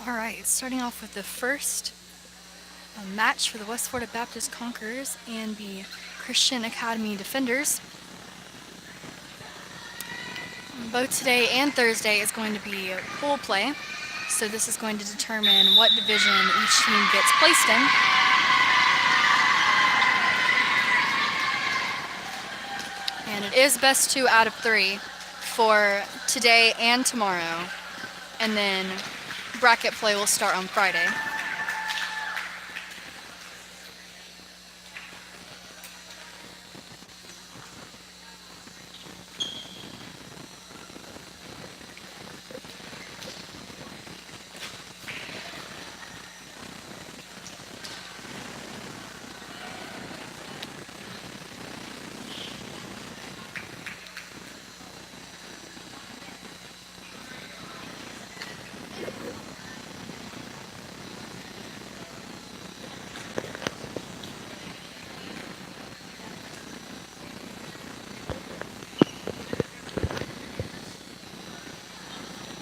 All right, starting off with the first match for the West Florida Baptist Conquerors and the Christian Academy Defenders. Both today and Thursday is going to be pool play, so this is going to determine what division each team gets placed in. And it is best 2 out of 3 for today and tomorrow, and then bracket play will start on Friday.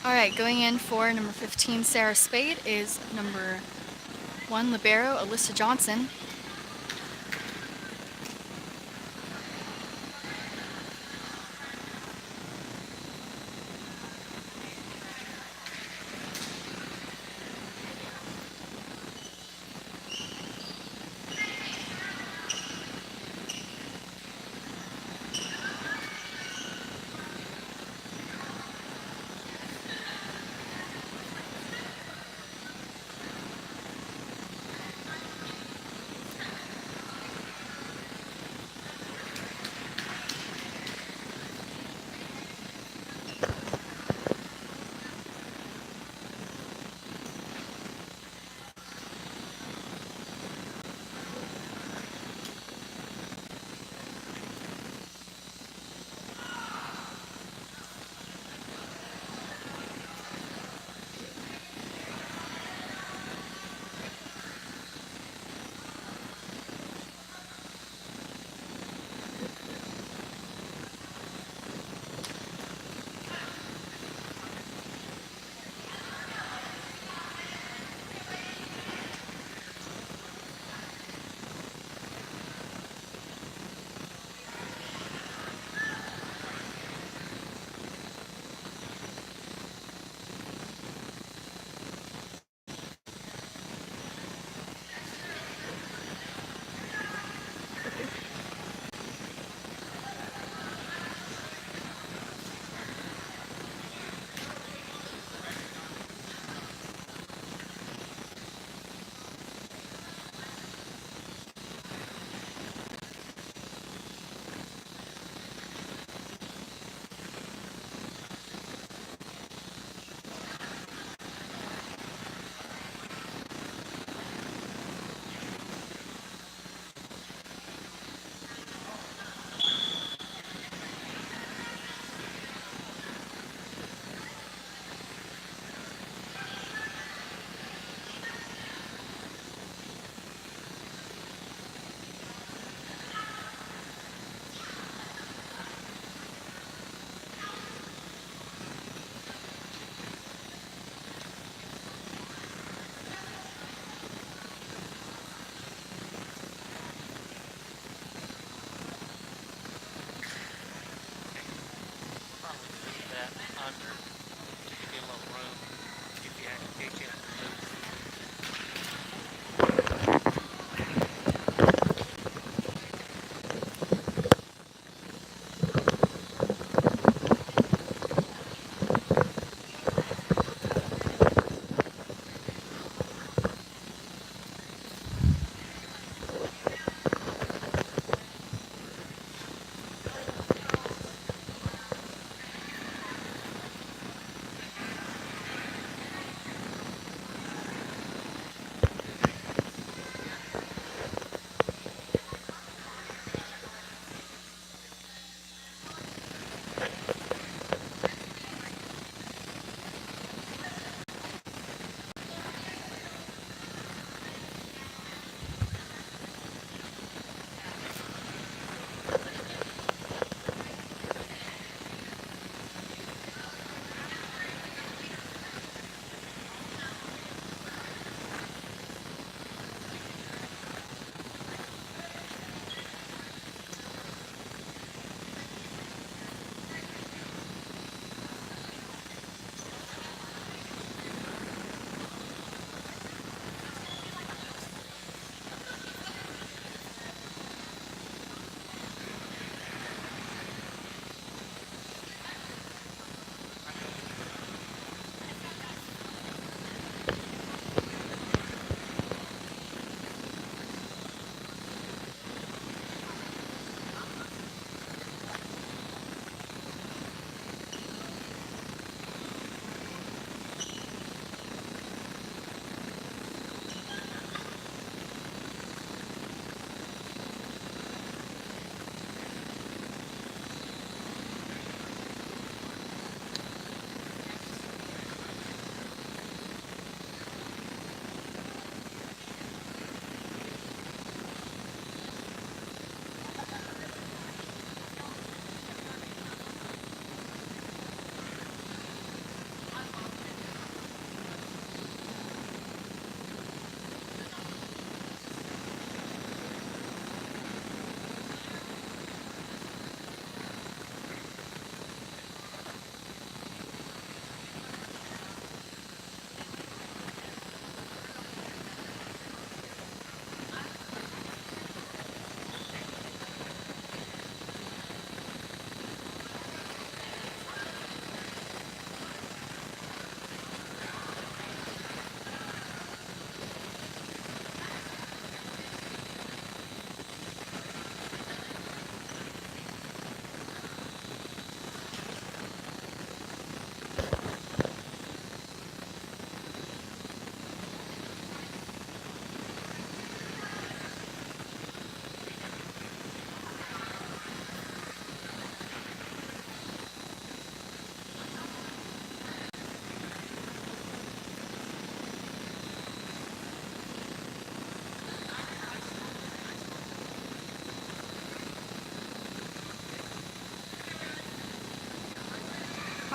All right, going in for number 15, Sarah Spade, is number 1, libero, Alyssa Johnson.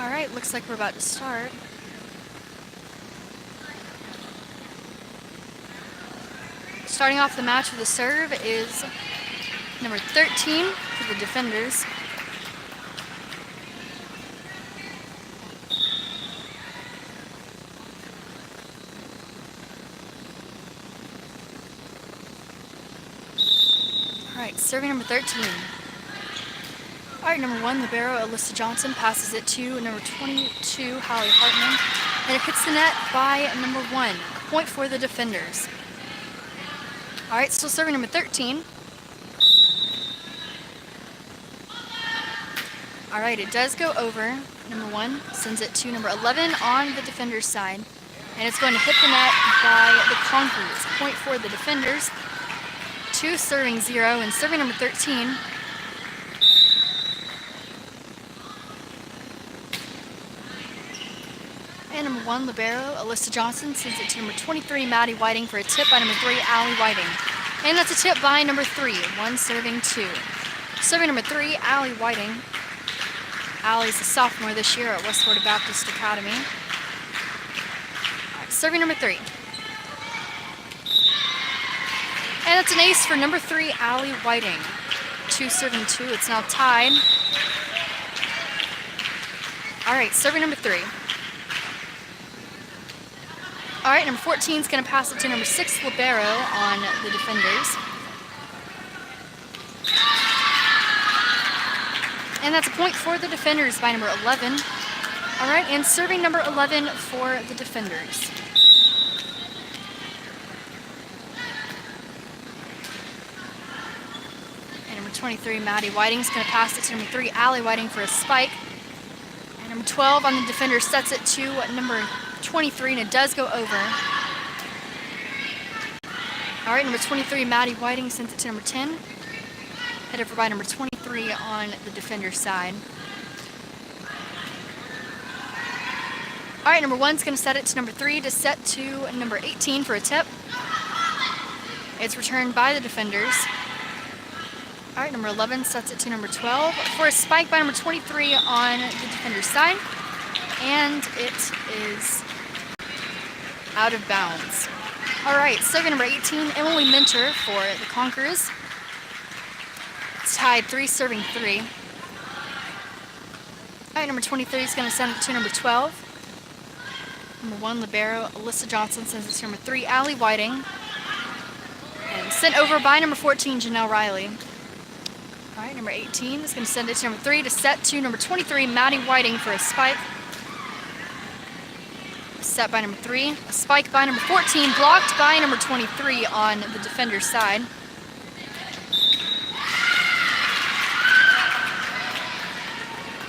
All right, looks like we're about to start. Starting off the match with a serve is number 13 for the defenders. All right, serving number 13. All right, number 1, libero Alyssa Johnson passes it to number 22, Hallie Hartman, and it hits the net by number 1. A point for the defenders. All right, still serving number 13. All right, it does go over. Number 1 sends it to number 11 on the defender's side, and it's going to hit the net by the Conquerors. A point for the defenders. 2 serving 0, and serving number 13. And number 1, libero Alyssa Johnson sends it to number 23, Maddie Whiting, for a tip by number 3, Allie Whiting. And that's a tip by number 3, 1 serving 2. Serving number 3, Allie Whiting. Allie's a sophomore this year at West Florida Baptist Academy. All right, serving number 3. And that's an ace for number 3, Allie Whiting. 2 serving 2, it's now tied. All right, serving number 3. All right, number 14 is going to pass it to number 6, libero on the defenders. And that's a point for the defenders by number 11. All right, and serving number 11 for the defenders. And number 23, Maddie Whiting, is going to pass it to number 3, Allie Whiting, for a spike. And number 12 on the defender sets it to number 23, and it does go over. All right, number 23, Maddie Whiting, sends it to number 10. Headed over by number 23 on the defender's side. All right, number 1's going to set it to number 3 to set to number 18 for a tip. It's returned by the defenders. All right, number 11 sets it to number 12 for a spike by number 23 on the defender's side. And it is out of bounds. All right, serving number 18, Emily Minter for the Conquerors. It's tied 3 serving 3. All right, number 23 is going to send it to number 12. Number 1, libero Alyssa Johnson, sends it to number 3, Allie Whiting. And sent over by number 14, Janelle Riley. All right, number 18 is going to send it to number 3 to set to number 23, Maddie Whiting, for a spike. Set by number 3. A spike by number 14, blocked by number 23 on the defender's side.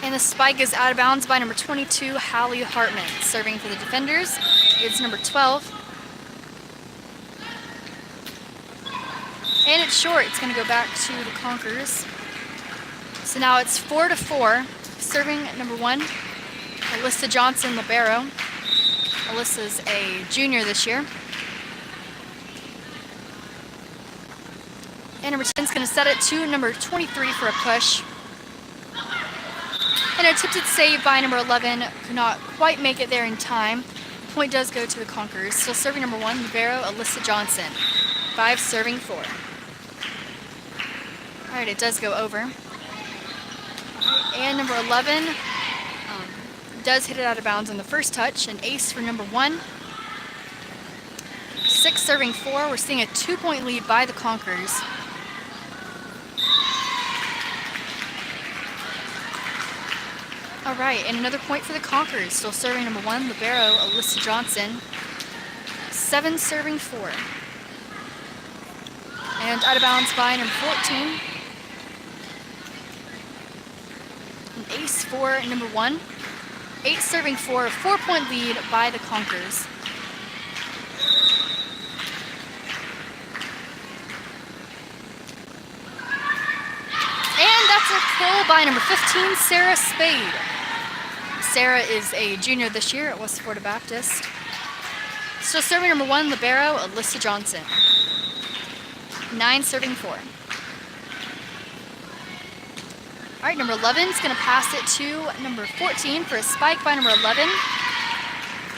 And the spike is out of bounds by number 22, Hallie Hartman. Serving for the defenders is number 12. And it's short. It's going to go back to the Conquerors. So now it's 4-4. Serving at number 1, Alyssa Johnson, libero. Alyssa's a junior this year. And number 10 is going to set it to number 23 for a push. And an attempted save by number 11 could not quite make it there in time. The point does go to the Conquerors. Still serving number 1, libero Alyssa Johnson. 5 serving 4. All right, it does go over. Right, and number 11 does hit it out of bounds on the first touch. An ace for number 1. 6 serving 4. We're seeing a 2-point lead by the Conquerors. All right, and another point for the Conquerors. Still serving number 1, libero Alyssa Johnson. 7 serving 4. And out of bounds by number 14. An ace for number 1. 8 serving 4, a 4-point lead by the Conquerors. And that's a kill by number 15, Sarah Spade. Sarah is a junior this year at West Florida Baptist. Still serving number 1, libero Alyssa Johnson. 9 serving 4. All right, number 11 is going to pass it to number 14 for a spike by number 11.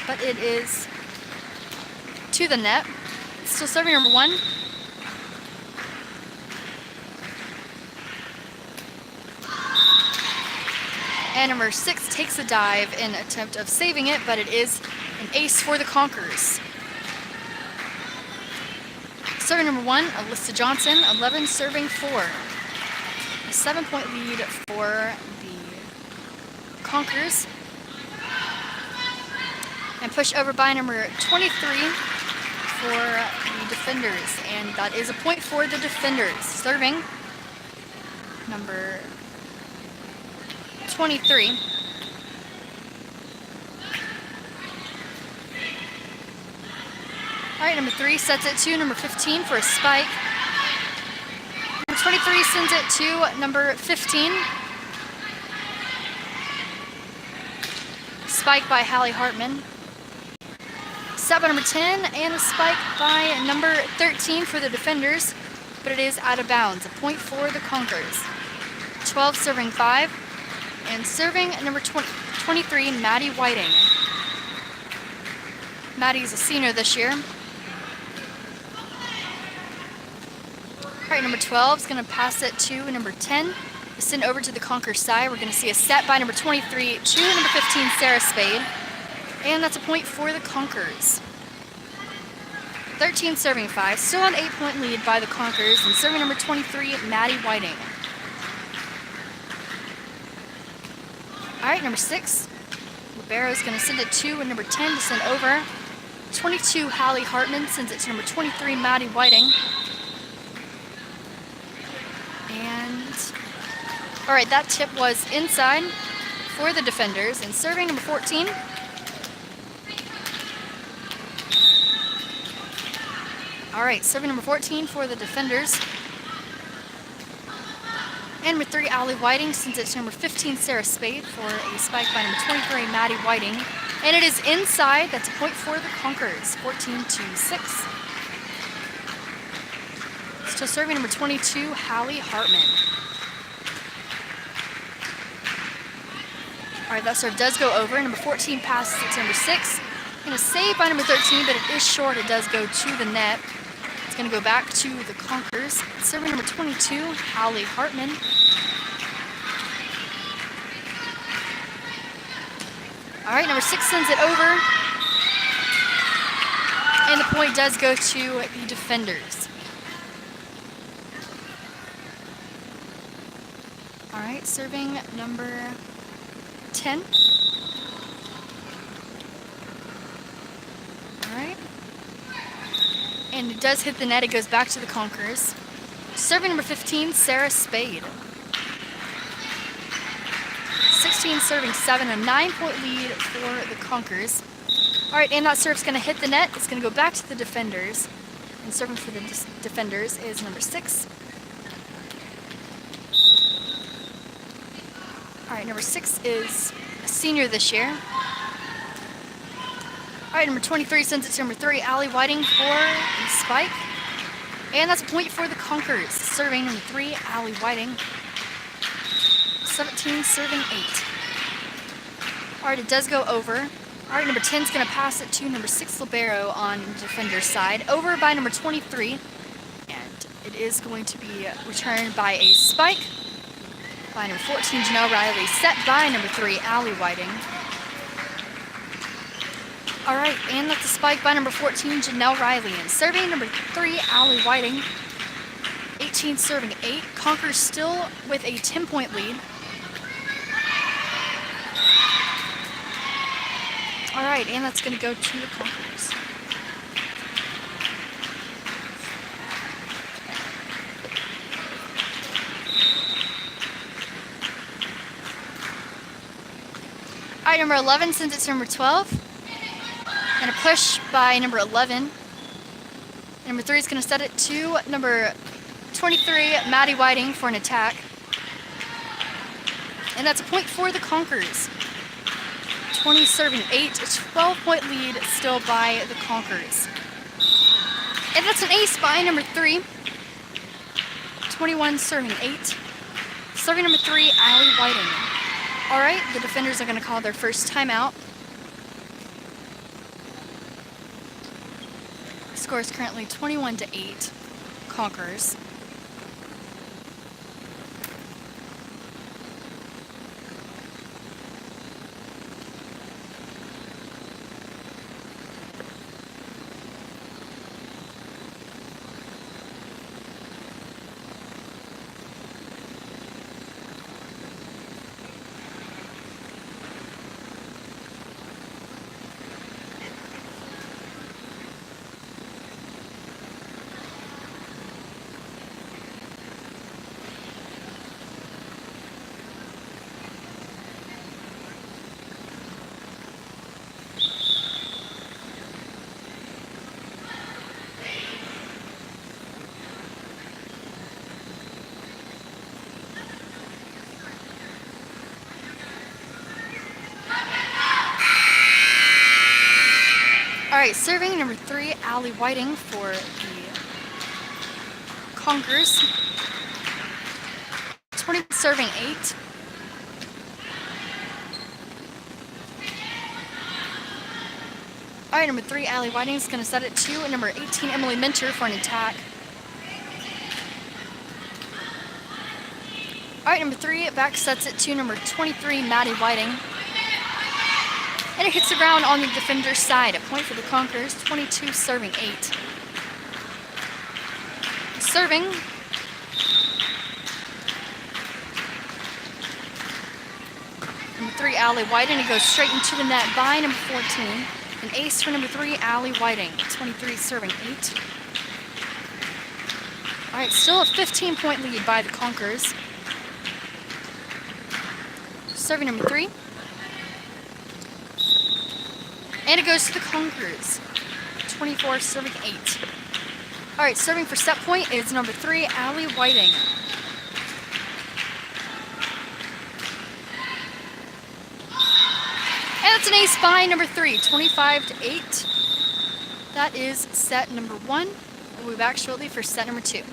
But it is to the net. Still serving number 1. And number 6 takes a dive in attempt of saving it, but it is an ace for the Conquerors. Serving number 1, Alyssa Johnson, 11 serving 4. A 7-point lead for the Conquerors. And push over by number 23 for the Defenders. And that is a point for the Defenders. Serving number 23. All right, number 3 sets it to number 15 for a spike. Number 23 sends it to number 15. Spike by Hallie Hartman. Set by number 10 and a spike by number 13 for the Defenders, but it is out of bounds. A point for the Conquerors. 12 serving 5. And serving number 23, Maddie Whiting. Maddie's a senior this year. All right, number 12 is going to pass it to number 10. Send over to the Conqueror side. We're going to see a set by number 23 to number 15, Sarah Spade. And that's a point for the Conquerors. 13 serving 5. Still an 8-point lead by the Conquerors. And serving number 23, Maddie Whiting. All right, number 6, Libero is going to send it to number 10 to send over. 22, Hallie Hartman sends it to number 23, Maddie Whiting. And, all right, that tip was inside for the Defenders. And serving number 14. All right, serving number 14 for the Defenders. And number 3, Allie Whiting sends it to number 15, Sarah Spade for a spike by number 23, Maddie Whiting. And it is inside. That's a point for the Conquerors, 14-6. Still serving number 22, Hallie Hartman. All right, that serve does go over. Number 14 passes it to number 6. And a save by number 13, but it is short. It does go to the net. It's going to go back to the Conquerors. Serving number 22, Hallie Hartman. All right, number 6 sends it over. And the point does go to the Defenders. All right, serving number 10. All right. And it does hit the net. It goes back to the Conquerors. Serving number 15, Sarah Spade. 16 serving 7, a 9-point lead for the Conquerors. All right, and that serve's going to hit the net. It's going to go back to the Defenders. And serving for the Defenders is number 6. All right, number 6 is a senior this year. All right, number 23 sends it to number 3, Allie Whiting for a spike. And that's a point for the Conquerors. Serving number 3, Allie Whiting. 17 serving 8. All right, it does go over. All right, number 10 is going to pass it to number 6, Libero on the Defender's side. Over by number 23. And it is going to be returned by a spike by number 14, Janelle Riley. Set by number 3, Allie Whiting. All right, and that's a spike by number 14, Janelle Riley. And serving number 3, Allie Whiting. 18 serving 8. Conquerors still with a 10-point lead. All right, and that's going to go to the Conquerors. All right, number 11 sends it to number 12. And a push by number 11. Number 3 is going to set it to number 23, Maddie Whiting, for an attack. And that's a point for the Conquerors. 20 serving 8, a 12-point lead still by the Conquerors. And that's an ace by number 3. 21 serving 8. Serving number 3, Allie Whiting. All right, the defenders are going to call their first timeout. The score is currently 21-8, Conquerors. All right, serving number 3, Allie Whiting for the Conquerors. 20 serving 8. All right, number 3, Allie Whiting is going to set it to number 18, Emily Minter for an attack. All right, number 3 back sets it to number 23, Maddie Whiting. And it hits the ground on the defender's side. A point for the Conquerors, 22 serving 8. Serving. Number 3, Allie Whiting. He goes straight into the net by number 14. An ace for number 3, Allie Whiting. 23 serving 8. All right, still a 15-point lead by the Conquerors. Serving number 3. And it goes to the Conquerors. 24 serving 8. All right, serving for set point is number 3, Allie Whiting. And that's an ace by number 3, 25-8. That is set number 1. We'll be back shortly for set number 2.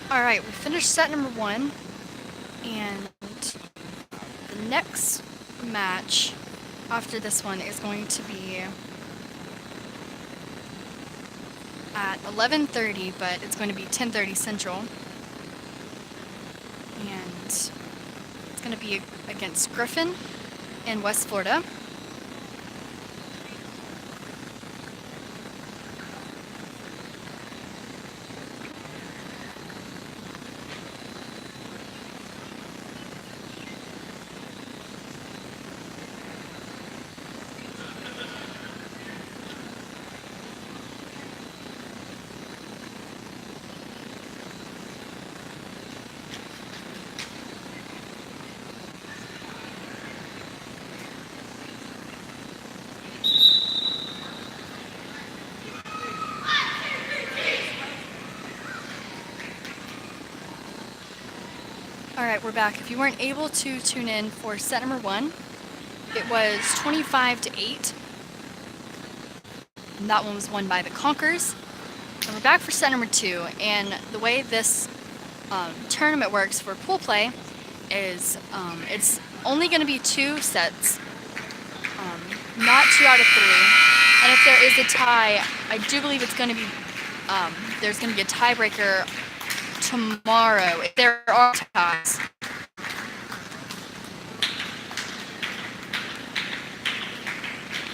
All right, we finished set number 1, and the next match after this one is going to be at 11:30, but it's going to be 10:30 Central, and it's going to be against Griffin in West Florida. All right, we're back. If you weren't able to tune in for set number 1, it was 25-8. And that one was won by the Conquerors. And we're back for set number 2. And the way this tournament works for pool play is it's only going to be 2 sets. not 2 out of 3. And if there is a tie, I do believe it's going to be, there's going to be a tiebreaker tomorrow if there are ties.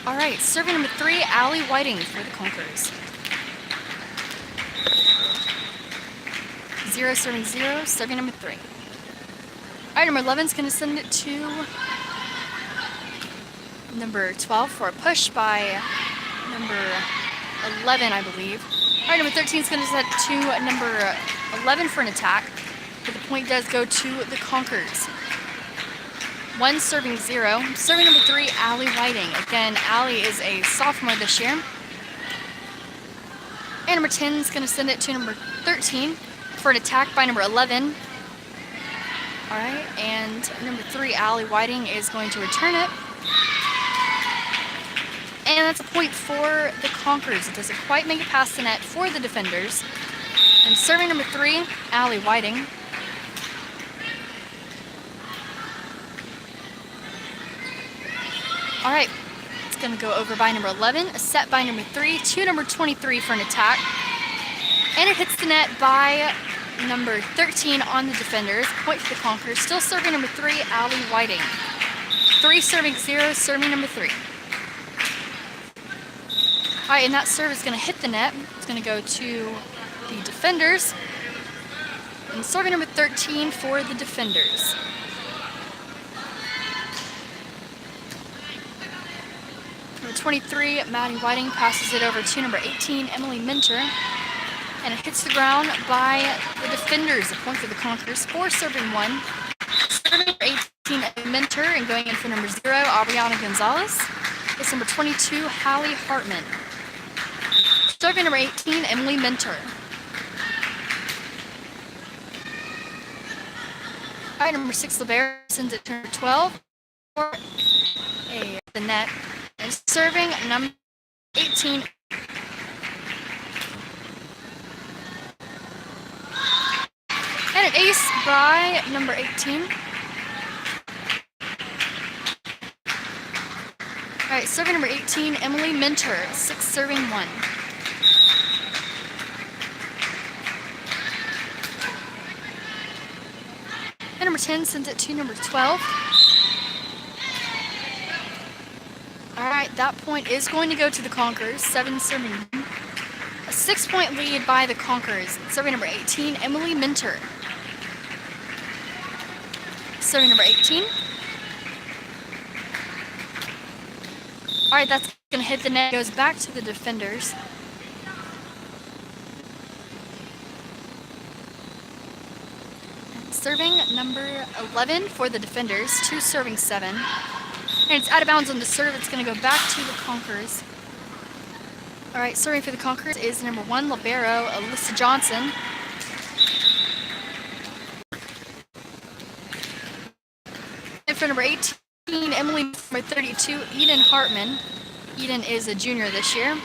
All right, serving number 3, Allie Whiting for the Conquerors. 0 serving 0, serving number 3. All right, number 11 is going to send it to number 12 for a push by number 11, I believe. All right, number 13 is going to send it to number 11 for an attack, but the point does go to the Conquerors. 1 serving 0. Serving number 3, Allie Whiting. Again, Allie is a sophomore this year. And number 10 is going to send it to number 13 for an attack by number 11. All right, and number 3, Allie Whiting, is going to return it. And that's a point for the Conquerors. It doesn't quite make it past the net for the Defenders. And serving number 3, Allie Whiting. All right, it's going to go over by number 11, a set by number 3 to number 23 for an attack. And it hits the net by number 13 on the Defenders. Point for the Conquerors. Still serving number 3, Allie Whiting. 3 serving 0, serving number 3. All right, and that serve is going to hit the net. It's going to go to the Defenders. And serving number 13 for the Defenders. Number 23, Maddie Whiting, passes it over to number 18, Emily Minter. And it hits the ground by the Defenders. A point for the Conquerors. 4 serving 1. Serving number 18, Minter, and going in for number 0, Aubriana Gonzalez. It's number 22, Hallie Hartman. Serving number 18, Emily Minter. All right, number 6, Libera, sends it to number 12 for the net. And serving number 18. And an ace by number 18. All right, serving number 18, Emily Minter, 6 serving 1. And number 10 sends it to number 12. All right, that point is going to go to the Conquerors, 7 serving 1. A 6-point lead by the Conquerors. Serving number 18, Emily Minter. Serving number 18. All right, that's going to hit the net. Goes back to the Defenders. And serving number 11 for the Defenders. 2 serving 7. And it's out of bounds on the serve. It's going to go back to the Conquerors. All right, serving for the Conquerors is number 1, libero, Alyssa Johnson. And for number 18, Emily, number 32, Eden Hartman. Eden is a junior this year.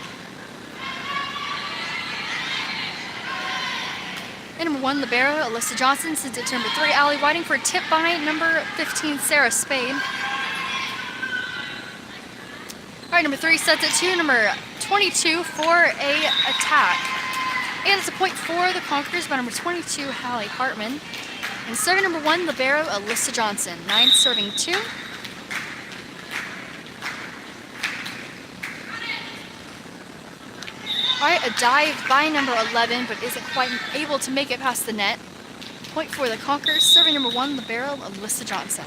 And number 1, libero, Alyssa Johnson, sends it to number 3, Allie Whiting, for a tip by number 15, Sarah Spade. All right, number 3 sets it to number 22 for a attack. And it's a point for the Conquerors by number 22, Hallie Hartman. And serving number 1, libero, Alyssa Johnson. 9 serving 2. All right, a dive by number 11, but isn't quite able to make it past the net. Point for the Conquerors. Serving number 1, libero, Alyssa Johnson.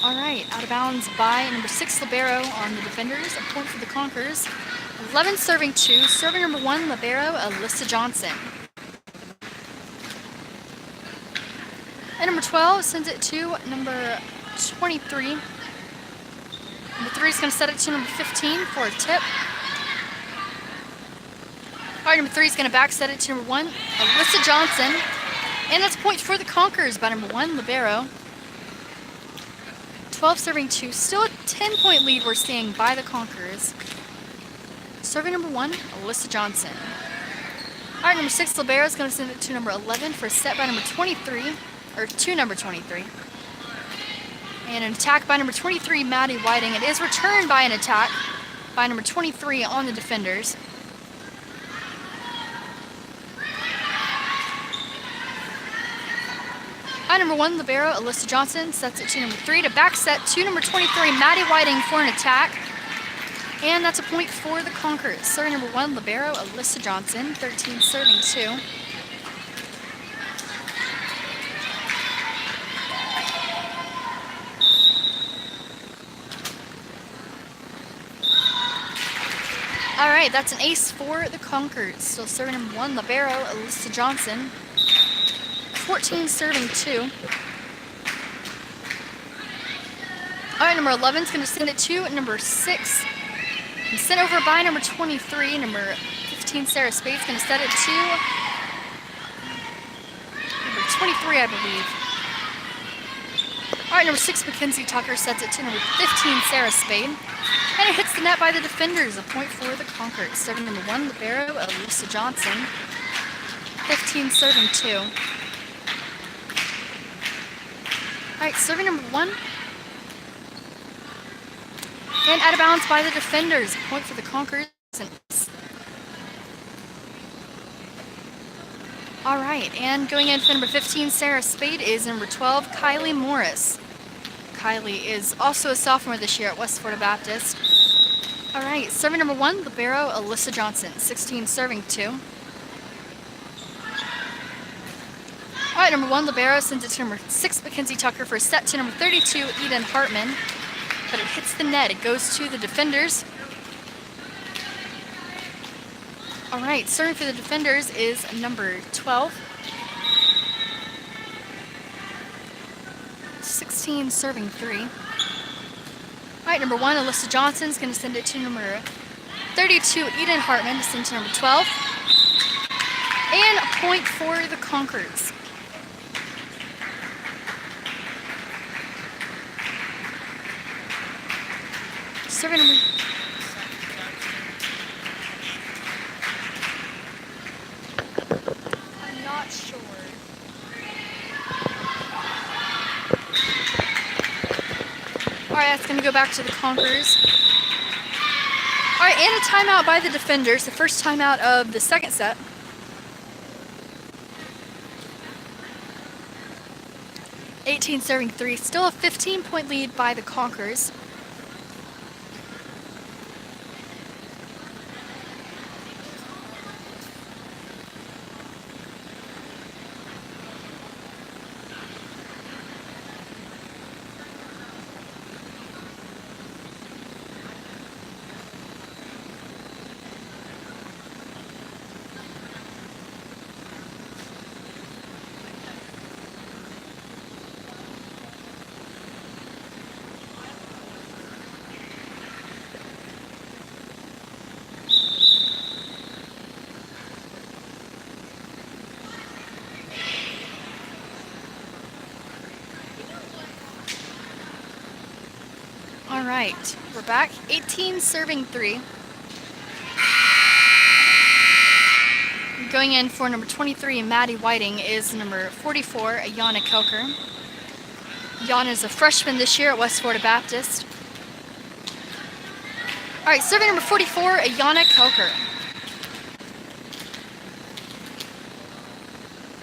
All right, out of bounds by number 6, libero on the Defenders. A point for the Conquerors. 11 serving 2. Serving number 1, libero, Alyssa Johnson. And number 12 sends it to number 23. Number 3 is going to set it to number 15 for a tip. All right, number 3 is going to back set it to number 1, Alyssa Johnson. And that's a point for the Conquerors by number 1, libero. 12 serving 2. Still a 10-point lead we're seeing by the Conquerors. Serving number 1, Alyssa Johnson. All right, number 6, libero, is going to send it to number 11 for a set by number 23, or to number 23. And an attack by number 23, Maddie Whiting. It is returned by an attack by number 23 on the defenders. Number 1, libero Alyssa Johnson sets it to number 3 to back set to number 23, Maddie Whiting for an attack. And that's a point for the Conquerors. Serving number 1, libero Alyssa Johnson, 13 serving 2. All right, that's an ace for the Conquerors. Still serving number 1, libero Alyssa Johnson, 14 serving 2. All right, number 11 is going to send it to number 6. And sent over by number 23. Number 15, Sarah Spade, is going to set it to number 23, I believe. All right, number 6, Mackenzie Tucker sets it to number 15, Sarah Spade. And it hits the net by the defenders, a point for the Conquerors. Serving number 1, libero Alyssa Johnson, 15 serving 2. All right, serving number 1. And out of bounds by the defenders, a point for the Conquerors. All right, and going in for number 15, Sarah Spade, is number 12, Kylie Morris. Kylie is also a sophomore this year at West Florida Baptist. All right, serving number 1, libero Alyssa Johnson, 16 serving 2. All right, number 1, libero sends it to number 6, Mackenzie Tucker for a set to number 32, Eden Hartman. But it hits the net. It goes to the defenders. All right, serving for the defenders is number 12. 16 serving 3. All right, number 1, Alyssa Johnson, is going to send it to number 32, Eden Hartman, to send to number 12. And a point for the Conquerors. Serving number... I'm not sure. All right, that's going to go back to the Conquerors. All right, and a timeout by the defenders, the first timeout of the second set. (18 serving 3). Still a 15-point lead by the Conquerors. All right, we're back. 18 serving 3. Going in for number 23, Maddie Whiting, is number 44, Ayana Kelker. Ayana is a freshman this year at West Florida Baptist. All right, serving number 44, Ayana Kelker.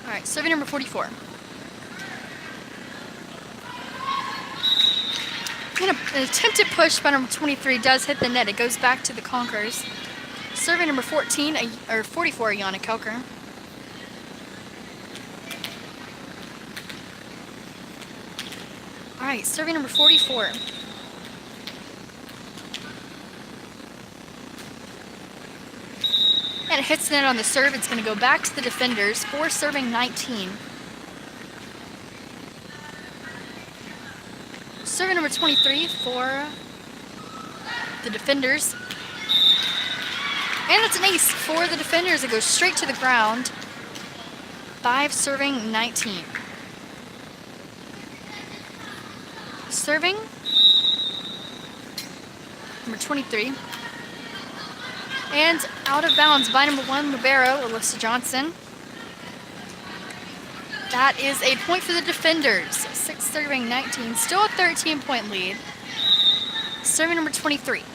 All right, serving number 44. And an attempted push by number 23 does hit the net. It goes back to the Conquerors. Serving number 14, or 44, Ayana Kelker. All right, serving number 44. And it hits the net on the serve. It's going to go back to the defenders for serving 19. Serving number 23 for the defenders. And it's an ace for the defenders. It goes straight to the ground. 5 serving 19. Serving number 23. And out of bounds by number 1, libero Alyssa Johnson. That is a point for the defenders. 6 serving 19, still a 13-point lead. Serving number 23. All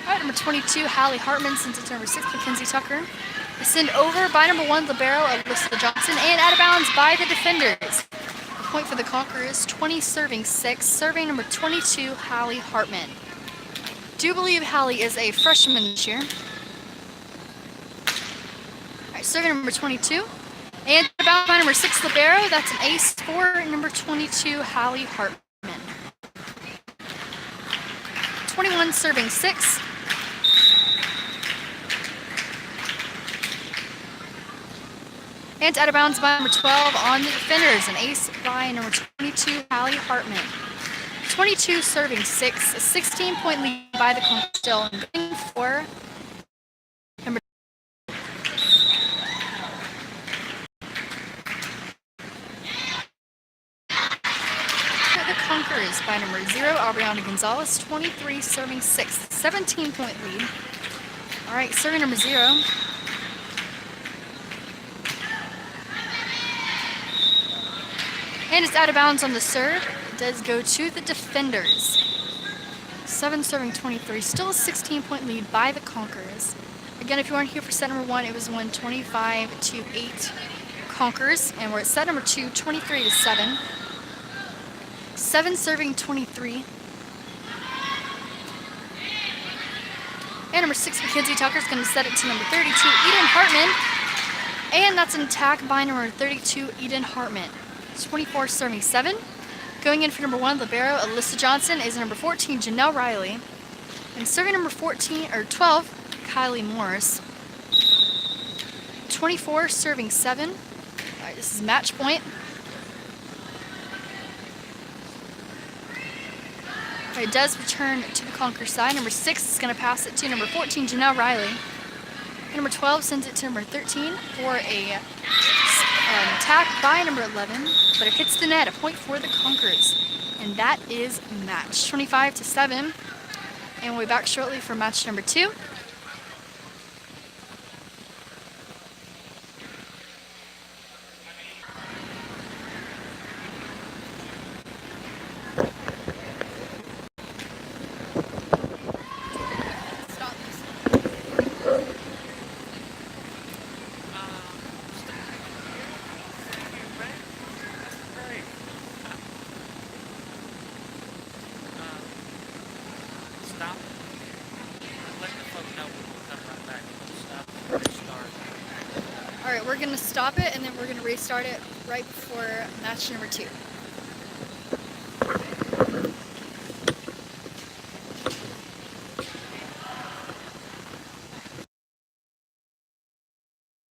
right, number 22, Hallie Hartman, sends it to number 6, Mackenzie Tucker. A send over by number 1, libero, Alyssa Johnson, and out of bounds by the defenders. A point for the Conquerors, 20 serving 6, serving number 22, Hallie Hartman. Do believe Hallie is a freshman this year. All right, serving number 22. And about by number 6, libero, that's an ace for number 22, Hallie Hartman. 21 serving 6. And out of bounds by number 12 on the defenders, an ace by number 22, Hallie Hartman. 22 serving 6, a 16-point lead by the Conquerors still, and going for number the Conquerors by number 0, Aubriana Gonzalez, 23 serving 6, 17-point lead. All right, serving number 0. And it's out of bounds on the serve. It does go to the defenders. 7 serving 23. Still a 16-point lead by the Conquerors. Again, if you weren't here for set number 1, it was 125-8 Conquerors. And we're at set number 2, 23-7. 7 serving 23. And number 6, Mackenzie Tucker, is going to set it to number 32, Eden Hartman. And that's an attack by number 32, Eden Hartman. 24 serving 7. Going in for number 1, libero, Alyssa Johnson, is number 14, Janelle Riley. And serving number 12, Kylie Morris. 24 serving 7. All right, this is match point. All right, it does return to the Conqueror side. Number 6 is going to pass it to number 14, Janelle Riley. And number 12 sends it to number 13 for an attack by number 11, but it hits the net, a point for the Conquerors. And that is match 25-7. And we'll be back shortly for match number 2. All right, we're going to stop it, and then we're going to restart it right before match number 2.